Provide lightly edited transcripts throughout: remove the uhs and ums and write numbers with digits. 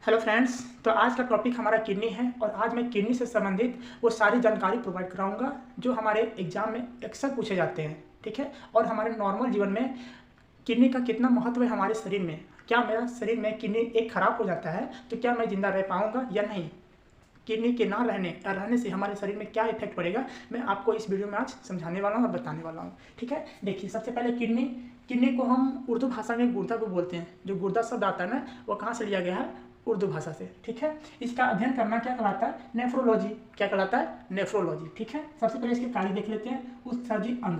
Hello friends. तो आज का टॉपिक हमारा किडनी है और आज मैं किडनी से संबंधित वो सारी जानकारी प्रोवाइड कराऊंगा जो हमारे एग्जाम में अक्सर पूछे जाते हैं। ठीक है, और हमारे नॉर्मल जीवन में किडनी का कितना महत्व है हमारे शरीर में। क्या मेरा शरीर में किडनी एक खराब हो जाता है तो क्या मैं जिंदा रह पाऊंगा या नहीं, किडनी के ना रहने या रहने से हमारे शरीर में क्या इफेक्ट पड़ेगा, मैं आपको इस वीडियो में आज समझाने वाला हूँ और बताने वाला हूँ। ठीक है, देखिए सबसे पहले किडनी किडनी को हम उर्दू भाषा में गुर्दा को बोलते हैं। जो गुर्दा शब्द आता है ना, वो कहाँ से लिया गया है? उर्दू भाषा से। ठीक है, इसका अध्ययन करना क्या कहलाता है? नेफ्रोलॉजी। क्या कहलाता है? नेफ्रोलॉजी। ठीक है, सबसे पहले इसके कार्य देख लेते हैं। उत्सर्जी अंग।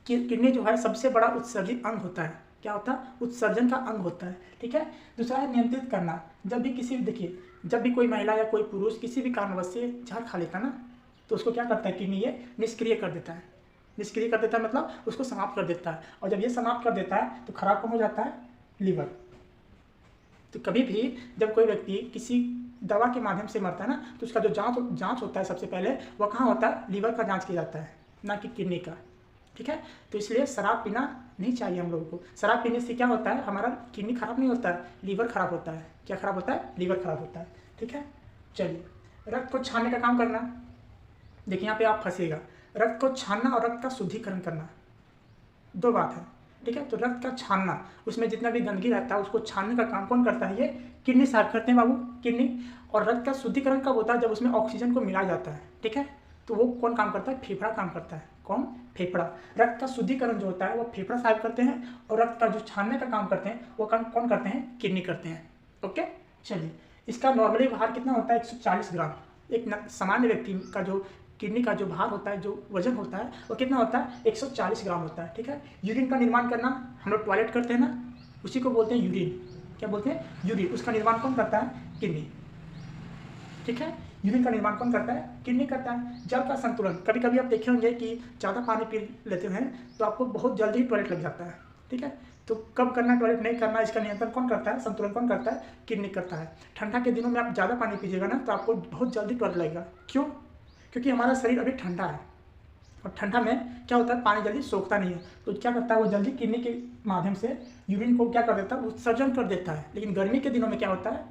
किडनी जो है सबसे बड़ा उत्सर्जी अंग होता है। क्या होता है? उत्सर्जन का अंग होता है। ठीक है, दूसरा है नियंत्रित करना। जब भी किसी भी देखिए, जब भी कोई महिला या कोई पुरुष किसी भी कारणवश से जहर खा लेता है ना, तो उसको क्या करता है? किडनी ये निष्क्रिय कर देता है। निष्क्रिय कर देता है मतलब उसको समाप्त कर देता है। और जब ये समाप्त कर देता है तो खराब कौन हो जाता है? लीवर। तो कभी भी जब कोई व्यक्ति किसी दवा के माध्यम से मरता है ना, तो उसका जो जांच होता है सबसे पहले वह कहाँ होता है? लीवर का जांच किया जाता है, ना कि किडनी का। ठीक है, तो इसलिए शराब पीना नहीं चाहिए हम लोगों को। शराब पीने से क्या होता है? हमारा किडनी खराब नहीं होता है, लीवर खराब होता है। क्या खराब होता है? लीवर खराब होता है। ठीक है, चलिए रक्त को छानने का काम करना। देखिए यहाँ पे आप फंसेगा। रक्त को छानना और रक्त का शुद्धिकरण करना दो बात है। ठीक है, तो रक्त का छानना, उसमें जितना भी गंदगी रहता है उसको छानने का काम कौन करता है? ये किडनी साफ करते हैं बाबू, किडनी। और रक्त का शुद्धिकरण कब होता है? जब उसमें ऑक्सीजन को मिलाया जाता है। ठीक है, तो वो कौन काम करता है? फेफड़ा काम करता है। कौन? फेफड़ा। रक्त का शुद्धिकरण जो होता है वो फेफड़ा साफ करते हैं, और रक्त का जो छानने का काम करते हैं वो काम कौन करते हैं? किडनी करते हैं। ओके, चलिए इसका नॉर्मली भार कितना होता है? 140 ग्राम। एक सामान्य व्यक्ति का जो किडनी का जो भार होता है, जो वजन होता है, वो कितना होता है? 140 ग्राम होता है। ठीक है, यूरिन का निर्माण करना, हम लोग टॉयलेट करते हैं ना, उसी को बोलते हैं यूरिन। क्या बोलते हैं? यूरिन। उसका निर्माण कौन करता है? किडनी। ठीक है, यूरिन का निर्माण कौन करता है? किडनी करता है। जल का संतुलन, कभी कभी आप देखे होंगे कि ज़्यादा पानी पी लेते हैं तो आपको बहुत जल्दी ही टॉयलेट लग जाता है। ठीक है, तो कब करना टॉयलेट, नहीं करना, इसका नियंत्रण कौन करता है? संतुलन कौन करता है? किडनी करता है। ठंडा के दिनों में आप ज़्यादा पानी पीजिएगा ना तो आपको बहुत जल्दी टॉयलेट लगेगा। क्यों? क्योंकि हमारा शरीर अभी ठंडा है, और ठंडा में क्या होता है? पानी जल्दी सोखता नहीं है, तो क्या करता है? वो जल्दी किडनी के माध्यम से यूरिन को क्या कर देता है? उत्सर्जन कर देता है। लेकिन गर्मी के दिनों में क्या होता है?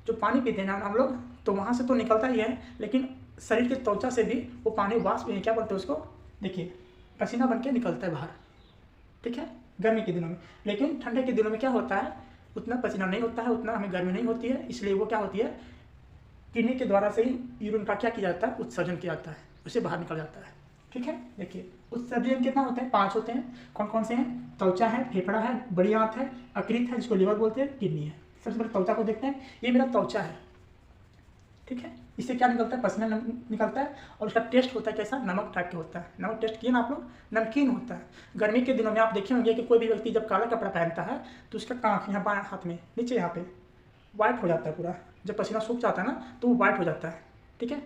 जो पानी पीते हैं ना हम लोग, तो वहाँ से तो निकलता ही है, लेकिन शरीर के त्वचा से भी वो पानी वाष्प, क्या बोलते हैं उसको? देखिए, पसीना बन के निकलता है बाहर। ठीक है, गर्मी के दिनों में। लेकिन ठंडे के दिनों में क्या होता है? उतना पसीना नहीं होता है, उतना हमें गर्मी नहीं होती है, इसलिए वो क्या होती है? किडनी के द्वारा से ही यूरिन का क्या किया जाता है? उत्सर्जन किया जाता है, उसे बाहर निकल जाता है। ठीक है, देखिए उत्सर्जन कितना होते हैं? 5 होते हैं। कौन कौन से हैं? त्वचा है, फेफड़ा है, बड़ी आंत है, यकृत है जिसको लीवर बोलते हैं, किडनी है। सबसे पहले त्वचा को देखते हैं। ये मेरा त्वचा है। ठीक है, इससे क्या निकलता है? पसीना निकलता है, और उसका टेस्ट होता है कैसा? नमक टाइप का होता है। नमक टेस्ट किए ना आप लोग? नमकीन होता है। गर्मी के दिनों में आप देखे होंगे कि कोई भी व्यक्ति जब काला कपड़ा पहनता है तो उसका कांख यहाँ बाएं हाथ में नीचे यहाँ पे वाइट हो जाता है पूरा। जब पसीना सूख जाता है ना तो वो वाइट हो जाता है। ठीक है,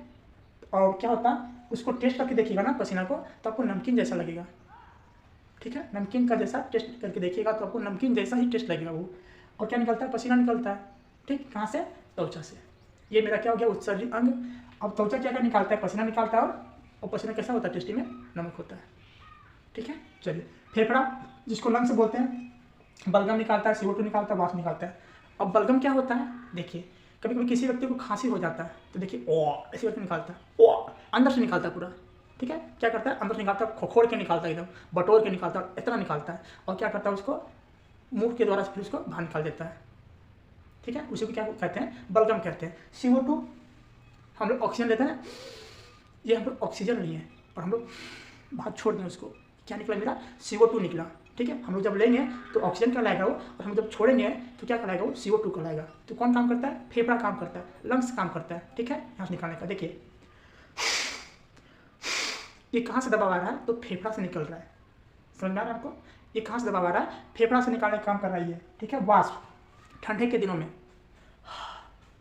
और क्या होता है? उसको टेस्ट करके देखिएगा ना पसीना को, तो आपको नमकीन जैसा लगेगा। ठीक है, नमकीन का जैसा टेस्ट करके देखिएगा तो आपको नमकीन जैसा ही टेस्ट लगेगा वो। और क्या निकलता है? पसीना निकलता है। ठीक, कहाँ से? त्वचा से। ये मेरा क्या हो गया? उत्सर्जित अंग। अब त्वचा क्या क्या निकालता है? पसीना निकालता है, और पसीना कैसा होता है? टेस्टी में नमक होता है। ठीक है, चलिए फेफड़ा, जिसको लंग्स बोलते हैं, बलगम निकालता है, CO2 निकालता है, वाष्प निकालता है। अब बलगम क्या होता है? देखिए कभी कभी किसी व्यक्ति को खांसी हो जाता है तो देखिए ओ ऐसे करके निकालता है, ओ अंदर से निकालता है पूरा। ठीक है, क्या करता है? अंदर से निकालता है, खोखोड़ के निकालता है, एकदम बटोर के निकालता है, इतना निकालता है। और क्या करता है? उसको मुंह के द्वारा फिर उसको बाहर निकाल देता है। ठीक है, उसी को क्या कहते हैं? बलगम कहते हैं। CO2, हम लोग ऑक्सीजन लेते हैं ना, ये हम लोग ऑक्सीजन नहीं है, और हम लोग बाहर छोड़ दें उसको, क्या निकला मेरा? CO2 निकला। ठीक है, हम लोग जब लेंगे तो ऑक्सीजन कहलाएगा वो, और हम जब छोड़ेंगे तो क्या कहलाएगा वो? CO2 कहलाएगा। तो कौन काम करता है? फेफड़ा काम करता है, लंग्स काम करता है। ठीक है, यहाँ से निकालने का देखिए, ये कहाँ से दबाव आ रहा है? तो फेफड़ा से निकल रहा है। समझ में आ रहा है आपको? ये कहाँ से दबाव आ रहा है? फेफड़ा से निकालने का काम कर रहा है ये। ठीक है, वाष्प। ठंडे के दिनों में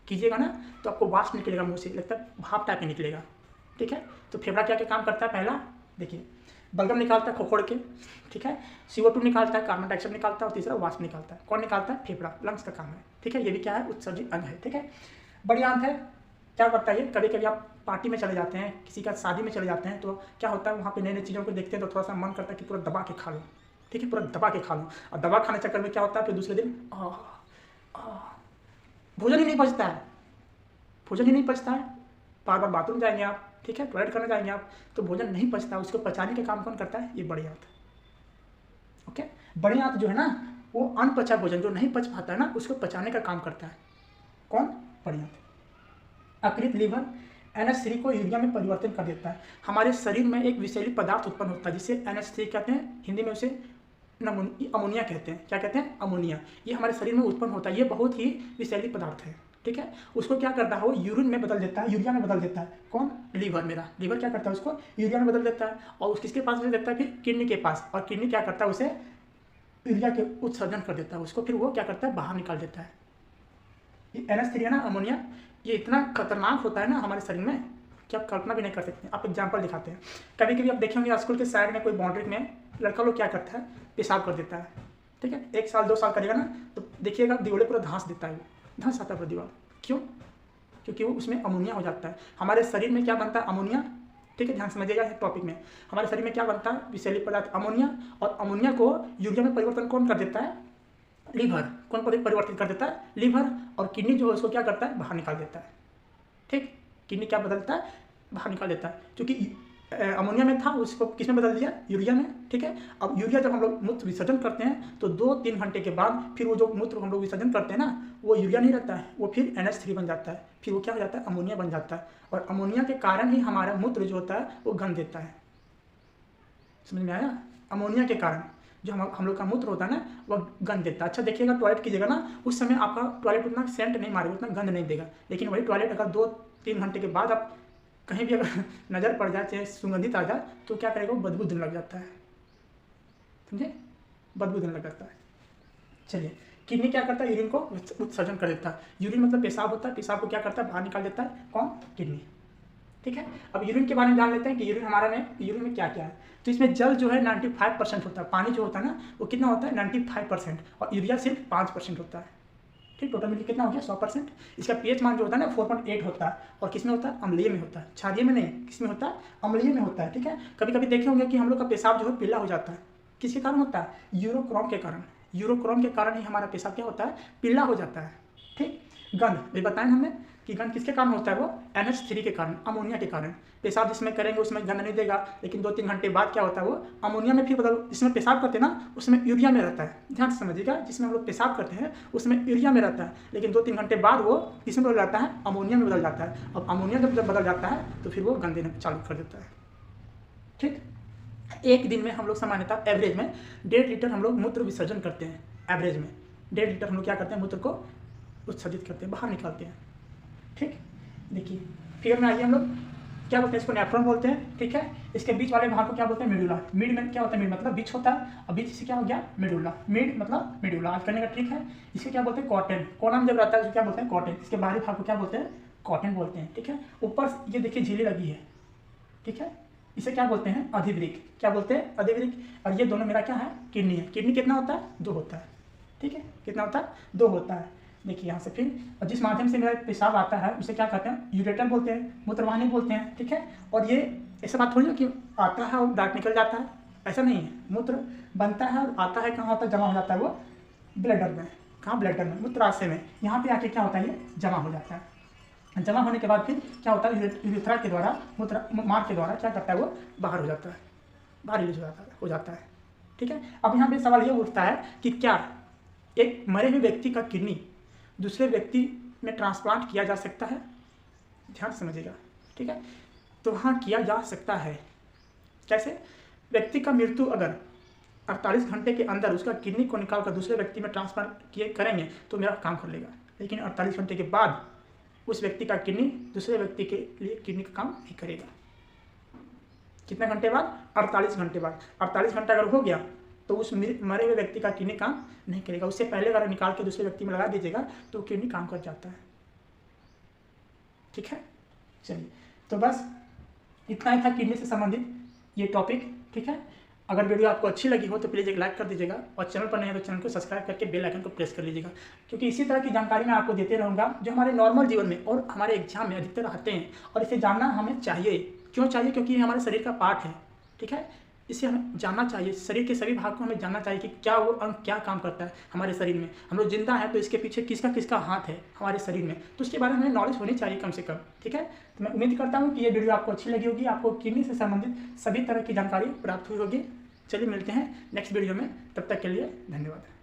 कीजिएगा ना तो आपको वाष्प निकलेगा मुंह से, लगता है भाप टाइप में निकलेगा। ठीक है, तो फेफड़ा क्या क्या काम करता है? पहला देखिए, बलगम निकालता है खोखोड़ के। ठीक है, CO2 निकालता है, कार्बन डाइऑक्साइड निकालता है, और तीसरा वाष्प निकालता है। कौन निकालता है? फेफड़ा, लंग्स का काम है। ठीक है, ये भी क्या है? उत्सर्जित अंग है। ठीक है, बड़ी आंत है, क्या करता है ये? कभी कभी आप पार्टी में चले जाते हैं, किसी का शादी में चले जाते हैं, तो क्या होता है? वहाँ पे नई नई चीज़ों को देखते हैं तो थोड़ा सा मन करता है कि पूरा दबा के खा लो। ठीक है, पूरा दबा के खा लो, और दबा खाने चक्कर में क्या होता है? फिर दूसरे दिन भोजन ही नहीं पचता है, भोजन ही नहीं पचता है। बार बार बाथरूम जाएंगे आप, ठीक है, टॉयलेट करने जाएंगे आप, तो भोजन नहीं पचता, उसको पचाने का काम कौन करता है? ये बड़ी आंत। ओके, बड़ी आंत जो है ना, वो अनपचा भोजन जो नहीं पच पाता है ना, उसको पचाने का काम करता है। कौन? बड़ी आंत। अकृत लीवर NH3 को यूरिया में परिवर्तन कर देता है। हमारे शरीर में एक विषैली पदार्थ उत्पन्न होता है जिसे NH3 कहते हैं, हिंदी में उसे अमोनिया कहते हैं। क्या कहते हैं? अमोनिया। ये हमारे शरीर में उत्पन्न होता है, ये बहुत ही विषैली पदार्थ है, ठीक है। उसको क्या करता है? वो यूरिन में बदल देता है, यूरिया में बदल देता है। कौन? लीवर। मेरा लीवर क्या करता है? उसको यूरिया में बदल देता है, और किसके पास बदल देता है? फिर किडनी के पास। और किडनी क्या करता है? उसे यूरिया के उत्सर्जन कर देता है, उसको फिर वो क्या करता है? बाहर निकाल देता है। ये NH3 है ना, अमोनिया, ये इतना खतरनाक होता है ना हमारे शरीर में कि आप कल्पना भी नहीं कर सकते। आप एग्जाम्पल दिखाते हैं। कभी कभी आप देखेंगे स्कूल के साइड में कोई बाउंड्री में लड़का लोग क्या करता है? पेशाब कर देता है, ठीक है। 1 साल 2 साल करेगा ना, तो देखिएगा दीवारें पूरा धंस देता है, धंस आता है पूरा दीवार। क्यों? क्योंकि वो उसमें अमोनिया हो जाता है। हमारे शरीर में क्या बनता है? अमोनिया, ठीक है, ध्यान समझिएगा इस टॉपिक में। हमारे शरीर में क्या बनता है? विषैली पदार्थ अमोनिया, और अमोनिया को यूरिया में परिवर्तन कौन कर देता है? लीवर। कौन परिवर्तित कर देता है? लीवर। और किडनी जो है उसको क्या करता है? बाहर निकाल देता है, ठीक। किडनी क्या बदलता है? बाहर निकाल देता है, क्योंकि अमोनिया में था, उसको किस में बदल दिया? यूरिया में, ठीक है। अब यूरिया जब हम लोग मूत्र विसर्जन करते हैं तो 2-3 घंटे के बाद फिर वो जो मूत्र हम लोग विसर्जन करते हैं ना, वो यूरिया नहीं रहता है, वो फिर NH3 बन जाता है, फिर वो क्या हो जाता है? अमोनिया बन जाता है। और अमोनिया के कारण ही हमारा मूत्र जो होता है वो गंध देता है। समझ में आया? अमोनिया के कारण जो हम लोग का मूत्र होता है ना, वह गंध देता है। अच्छा देखिएगा, टॉयलेट कीजिएगा ना, उस समय आपका टॉयलेट उतना सेंट नहीं मारेगा, उतना गंध नहीं देगा। लेकिन वही टॉयलेट अगर 2-3 घंटे के बाद आप कहीं भी अगर नज़र पड़ जाए, चाहे सुगंधित आ जाए, तो क्या करेगा? वो बदबू देने लग जाता है, समझे? बदबू देने लग जाता है। चलिए, किडनी क्या करता है? यूरिन को उत्सर्जन कर देता है। यूरिन मतलब पेशाब होता है, पेशाब को क्या करता है? बाहर निकाल देता है। कौन? किडनी, ठीक है। अब यूरिन के बारे में जान लेते हैं कि यूरिन में क्या क्या है। तो इसमें जल जो है 95% होता है, पानी जो होता है ना वो कितना होता है? 95%, और यूरिया सिर्फ 5% होता है, ठीक। टोटल मिलकर कितना हो गया? 100%। इसका pH मान जो होता है ना 4.8 होता है, और किस में होता है? अम्लीय में होता है, क्षारीय में नहीं। किस में होता है? अम्लीय में होता है, ठीक है। कभी कभी देखे होंगे कि हम लोग का पेशाब जो है पीला हो जाता है, किसके कारण होता है? यूरोक्रोम के कारण। यूरोक्रोम के कारण ही हमारा पेशाब क्या होता है? पीला हो जाता है, ठीक। गंध भी बताएं हमने कि गंध किसके कारण होता है? वो NH3 के कारण, अमोनिया के कारण। पेशाब जिसमें करेंगे उसमें गंध नहीं देगा, लेकिन 2-3 घंटे बाद क्या होता है? वो अमोनिया में फिर बदल, जिसमें पेशाब करते हैं ना उसमें यूरिया में रहता है। ध्यान से समझिएगा, जिसमें हम लोग पेशाब करते हैं उसमें यूरिया में रहता है, लेकिन 2-3 घंटे बाद वो किसमें बदल जाता है? अमोनिया में बदल जाता है। अब अमोनिया जब बदल जाता है तो फिर वो गंध देना चालू कर देता है, ठीक। एक दिन में हम लोग सामान्यतः एवरेज में 1.5 लीटर हम लोग मूत्र विसर्जन करते हैं। एवरेज में 1.5 लीटर हम लोग क्या करते हैं? मूत्र को उत्सर्जित करते हैं, बाहर निकालते हैं, ठीक। देखिए फिगर में आइए, हम लोग क्या बोलते हैं? इसको नेफ्रॉन बोलते हैं, ठीक है। इसके बीच वाले भाग को क्या बोलते हैं? मेडुला। मिड में क्या होता है? मिड मतलब बीच होता है, और बीच से क्या हो गया? मेडुला। मिड मतलब मेडुला। आज करने का ट्रिक है। इसके क्या बोलते हैं? कॉटन। कोलम जब रहता है तो क्या बोलते हैं? कॉटन। इसके बाहरी भाग को क्या बोलते हैं? कॉटन बोलते हैं, ठीक है। ऊपर ये देखिए झिल्ली लगी है, ठीक है, इसे क्या बोलते हैं? अधिवृक्क। क्या बोलते हैं? अधिवृक्क। और ये दोनों मेरा क्या है? किडनी है। किडनी कितना होता है? 2 होता है, ठीक है। कितना होता है? 2 होता है। देखिए यहाँ से फिर, और जिस माध्यम से मेरा पेशाब आता है उसे क्या कहते हैं? यूरेटर बोलते हैं, मूत्रवाहिनी बोलते हैं, ठीक है। और ये ऐसा बात थोड़ी ना कि आता है और डार्ट निकल जाता है, ऐसा नहीं है। मूत्र बनता है और आता है, कहाँ होता है? जमा हो जाता है वो ब्लैडर में। कहाँ? ब्लैडर में, मूत्राशय में। यहाँ पे आके क्या होता है? ये जमा हो जाता है। जमा होने के बाद फिर क्या होता है? यूरेथ्रा के द्वारा, मूत्र मार्ग के द्वारा क्या करता है? वो बाहर हो जाता है, बाहर रिलीज हो जाता है, ठीक है। अब यहाँ पे सवाल ये उठता है कि क्या एक मरे हुए व्यक्ति का किडनी दूसरे व्यक्ति में ट्रांसप्लांट किया जा सकता है? ध्यान समझिएगा, ठीक है। तो हाँ, किया जा सकता है। कैसे? व्यक्ति का मृत्यु अगर 48 घंटे के अंदर उसका किडनी को निकाल कर दूसरे व्यक्ति में ट्रांसप्लांट करेंगे तो मेरा काम कर लेगा, लेकिन 48 घंटे के बाद उस व्यक्ति का किडनी दूसरे व्यक्ति के लिए किडनी का काम नहीं करेगा। कितने घंटे बाद? 48 घंटे बाद। 48 घंटा अगर हो गया तो उस मरे हुए व्यक्ति का किडनी काम नहीं करेगा। उससे पहले अगर निकाल के दूसरे व्यक्ति में लगा दीजिएगा तो किडनी काम कर जाता है, ठीक है। चलिए, तो बस इतना ही था किडनी से संबंधित ये टॉपिक, ठीक है। अगर वीडियो आपको अच्छी लगी हो तो प्लीज़ एक लाइक कर दीजिएगा, और चैनल पर नहीं है तो चैनल को सब्सक्राइब करके बेल आइकन को प्रेस कर लीजिएगा, क्योंकि इसी तरह की जानकारी मैं आपको देते रहूँगा जो हमारे नॉर्मल जीवन में और हमारे एग्जाम में अधिकतर आते हैं, और इसे जानना हमें चाहिए। क्यों चाहिए? क्योंकि ये हमारे शरीर का पार्ट है, ठीक है। इसे हमें जानना चाहिए। शरीर के सभी भाग को हमें जानना चाहिए कि क्या वो अंग क्या काम करता है हमारे शरीर में। हम लोग जिंदा हैं तो इसके पीछे किसका किसका हाथ है हमारे शरीर में, तो उसके बारे में हमें नॉलेज होनी चाहिए कम से कम। ठीक है, तो मैं उम्मीद करता हूँ कि ये वीडियो आपको अच्छी लगी होगी, आपको किडनी से संबंधित सभी तरह की जानकारी प्राप्त हुई होगी। चलिए मिलते हैं नेक्स्ट वीडियो में, तब तक के लिए धन्यवाद।